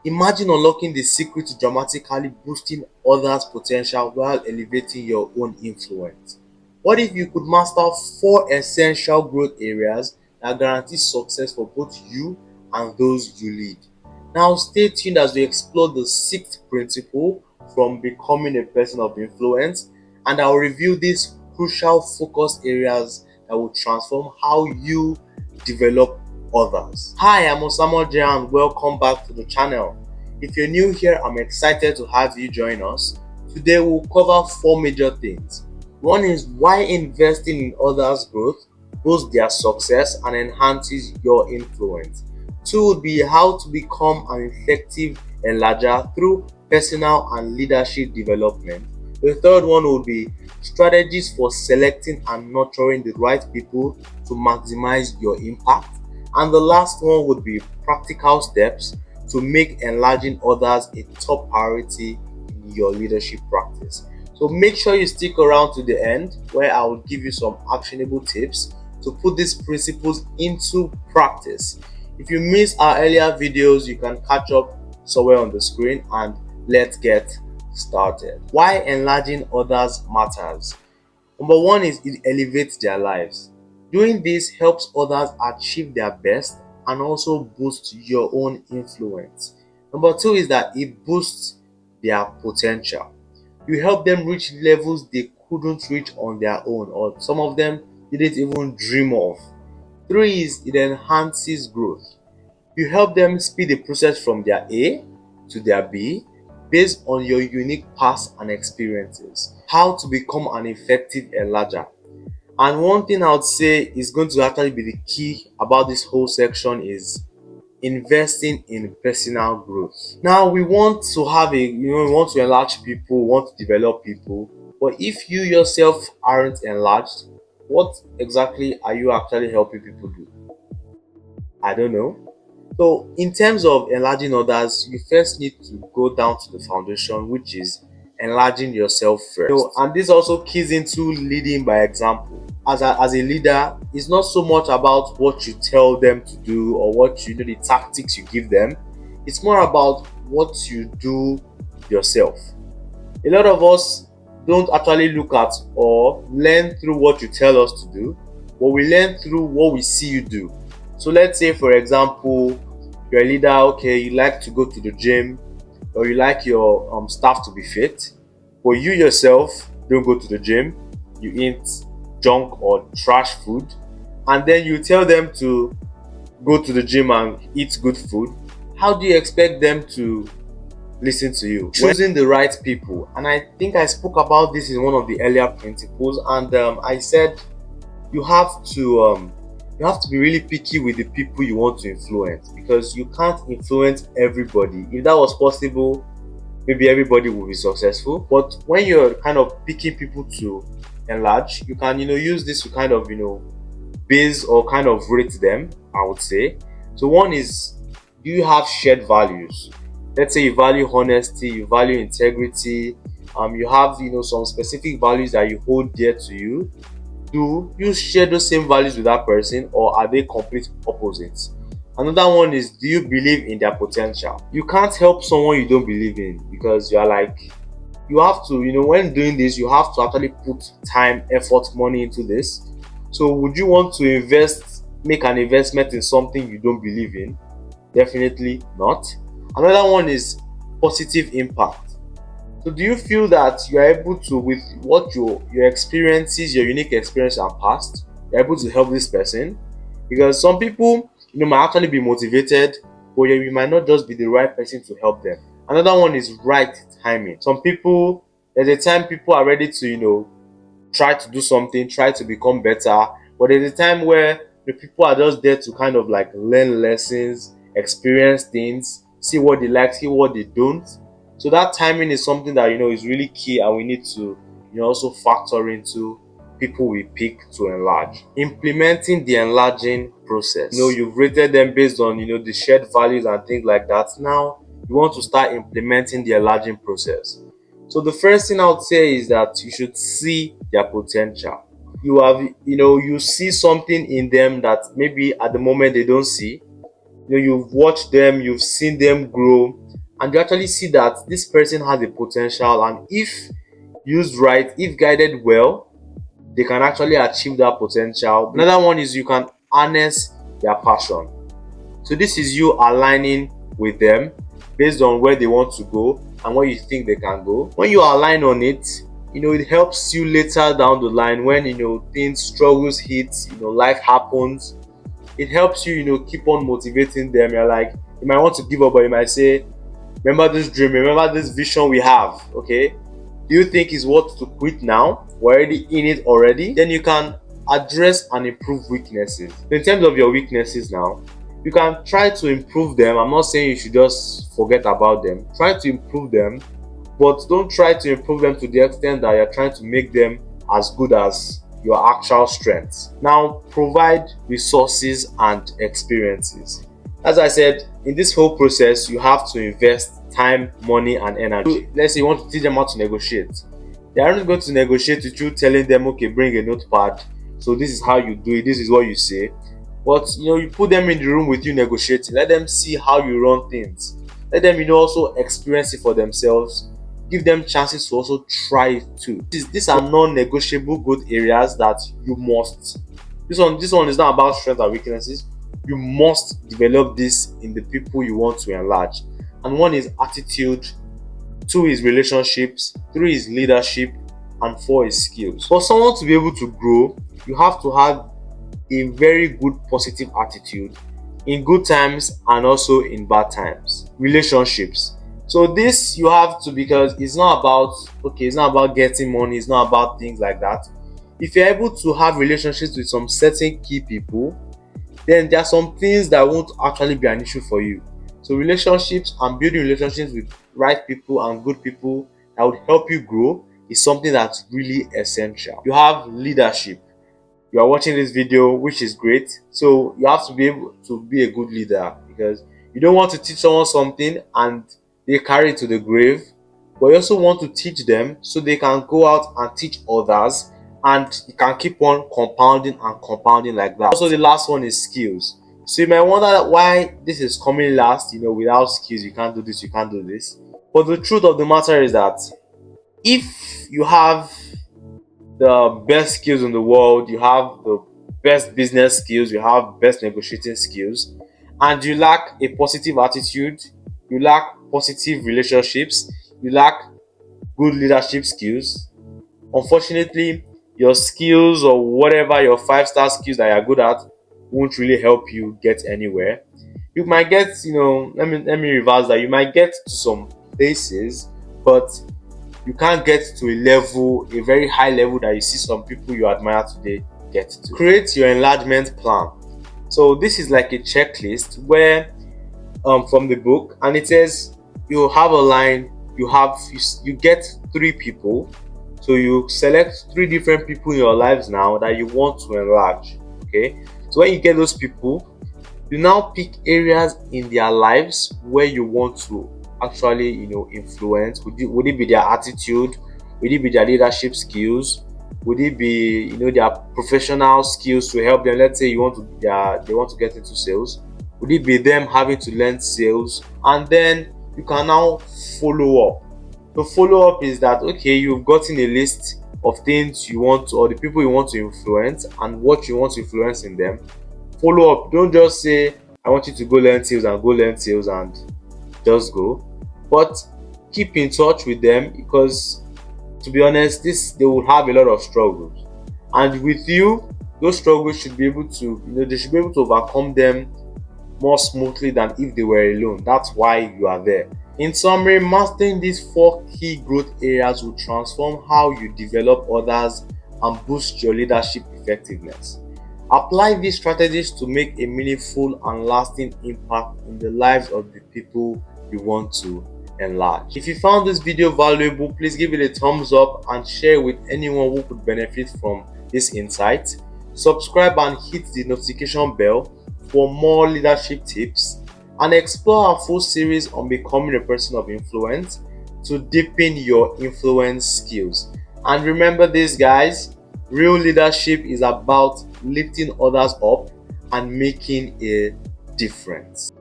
Imagine unlocking the secret to dramatically boosting others' potential while elevating your own influence. What if you could master 4 essential growth areas that guarantee success for both you and those you lead? Now, stay tuned as we explore the sixth principle from becoming a person of influence, and I'll review these crucial focus areas that will transform how you develop others. Hi, I'm Osama Jaya and welcome back to the channel. If you're new here, I'm excited to have you join us. Today we'll cover 4 major things. One is why investing in others' growth boosts their success and enhances your influence. Two would be how to become an effective enlarger through personal and leadership development. The third one would be strategies for selecting and nurturing the right people to maximize your impact. And the last one would be practical steps to make enlarging others a top priority in your leadership practice. So make sure you stick around to the end where I will give you some actionable tips to put these principles into practice. If you missed our earlier videos, you can catch up somewhere on the screen, and let's get started. Why enlarging others matters. Number one is it elevates their lives. Doing this helps others achieve their best and also boosts your own influence. Number two is that it boosts their potential. You help them reach levels they couldn't reach on their own, or some of them didn't even dream of. Three is it enhances growth. You help them speed the process from their A to their B based on your unique past and experiences. How to become an effective enlarger. And one thing I would say is going to actually be the key about this whole section is investing in personal growth. Now we want to have we want to enlarge people, we want to develop people, but if you yourself aren't enlarged, what exactly are you actually helping people do? I don't know. So, in terms of enlarging others, you first need to go down to the foundation, which is enlarging yourself first. And this also keys into leading by example. As a leader, it's not so much about what you tell them to do or what you do, the tactics you give them. It's more about what you do yourself. A lot of us don't actually look at or learn through what you tell us to do, but we learn through what we see you do. So let's say, for example, you're a leader, okay, you like to go to the gym or you like your staff to be fit, but you yourself don't go to the gym, you eat junk or trash food, and then you tell them to go to the gym and eat good food. How do you expect them to listen to you? Choosing the right people. And I think I spoke about this in one of the earlier principles, and I said you have to be really picky with the people you want to influence, because you can't influence everybody. If that was possible, maybe everybody will be successful. But when you're kind of picking people to enlarge, you can use this to kind of base or kind of rate them, I would say. So one is, do you have shared values? Let's say you value honesty, you value integrity, you have some specific values that you hold dear to you. Do you share those same values with that person, or are they complete opposites? Another one is, do you believe in their potential? You can't help someone you don't believe in, because you have to, when doing this, you have to actually put time, effort, money into this. So would you want to make an investment in something you don't believe in? Definitely not. Another one is positive impact. So do you feel that you are able to, with what your experiences, your unique experience and past, you're able to help this person? Because some people, might actually be motivated, but you might not just be the right person to help them. Another one is right timing. Some people, there's a time people are ready to, try to do something, try to become better, but there's a time where the people are just there to kind of like learn lessons, experience things, see what they like, see what they don't. So that timing is something that is really key, and we need to also factor into people we pick to enlarge. Implementing the enlarging process. You've rated them based on the shared values and things like that. Now you want to start implementing the enlarging process. So the first thing I would say is that you should see their potential. You see something in them that maybe at the moment they don't see. You've watched them, you've seen them grow, and you actually see that this person has a potential, and if used right, if guided well, they can actually achieve that potential. Another one is you can harness their passion. So this is you aligning with them based on where they want to go and where you think they can go. When you align on it, it helps you later down the line when things, struggles hit, life happens. It helps you, keep on motivating them. You're like, you might want to give up, but you might say, remember this dream, remember this vision we have. Okay, do you think it's worth to quit now? We're already in it already. Then you can address and improve weaknesses. In terms of your weaknesses now, you can try to improve them. I'm not saying you should just forget about them. Try to improve them, but don't try to improve them to the extent that you're trying to make them as good as your actual strengths. Now, provide resources and experiences. As I said, in this whole process, you have to invest time, money, and energy. Let's say you want to teach them how to negotiate. They aren't going to negotiate with you telling them, okay, bring a notepad. So this is how you do it. This is what you say. But you put them in the room with you negotiating. Let them see how you run things. Let them also experience it for themselves. Give them chances to also try it too. These are non-negotiable growth areas that you must. This one is not about strengths and weaknesses. You must develop this in the people you want to enlarge. And one is attitude, 2 is relationships, 3 is leadership, and 4 is skills. For someone to be able to grow, you have to have a very good positive attitude in good times and also in bad times. Relationships. So this you have to, because it's not about getting money, it's not about things like that. If you're able to have relationships with some certain key people, then there are some things that won't actually be an issue for you. So relationships and building relationships with right people and good people that would help you grow is something that's really essential. You have leadership. You are watching this video, which is great. So you have to be able to be a good leader, because you don't want to teach someone something and they carry it to the grave, but you also want to teach them so they can go out and teach others, and you can keep on compounding and compounding like that. Also, the last one is skills. So you might wonder why this is coming last. Without skills, you can't do this, you can't do this. But the truth of the matter is that if you have the best skills in the world, you have the best business skills, you have best negotiating skills, and you lack a positive attitude, you lack positive relationships, you lack good leadership skills, unfortunately, your skills or whatever your 5-star skills that you're good at won't really help you get anywhere. You might get, let me reverse that. You might get to some places, but you can't get to a very high level that you see some people you admire today get to. Create your enlargement plan. So this is like a checklist where from the book, and it says you have a line, you get 3 people. So you select 3 different people in your lives now that you want to enlarge. Okay, so when you get those people, you now pick areas in their lives where you want to actually influence. Would it be their attitude? Would it be their leadership skills? Would it be their professional skills to help them? Let's say they want to get into sales. Would it be them having to learn sales? And then you can now follow up. The follow up is that, okay, you've gotten a list of things you want to, or the people you want to influence, and what you want to influence in them. Follow up. Don't just say, I want you to go learn sales and just go. But keep in touch with them, because to be honest, they will have a lot of struggles. And with you, those struggles should be able to, they should be able to overcome them more smoothly than if they were alone. That's why you are there. In summary, mastering these 4 key growth areas will transform how you develop others and boost your leadership effectiveness. Apply these strategies to make a meaningful and lasting impact in the lives of the people you want to enlarge. If you found this video valuable, please give it a thumbs up and share with anyone who could benefit from this insight. Subscribe and hit the notification bell for more leadership tips, and explore our full series on becoming a person of influence to deepen your influence skills. And remember this, guys, real leadership is about lifting others up and making a difference.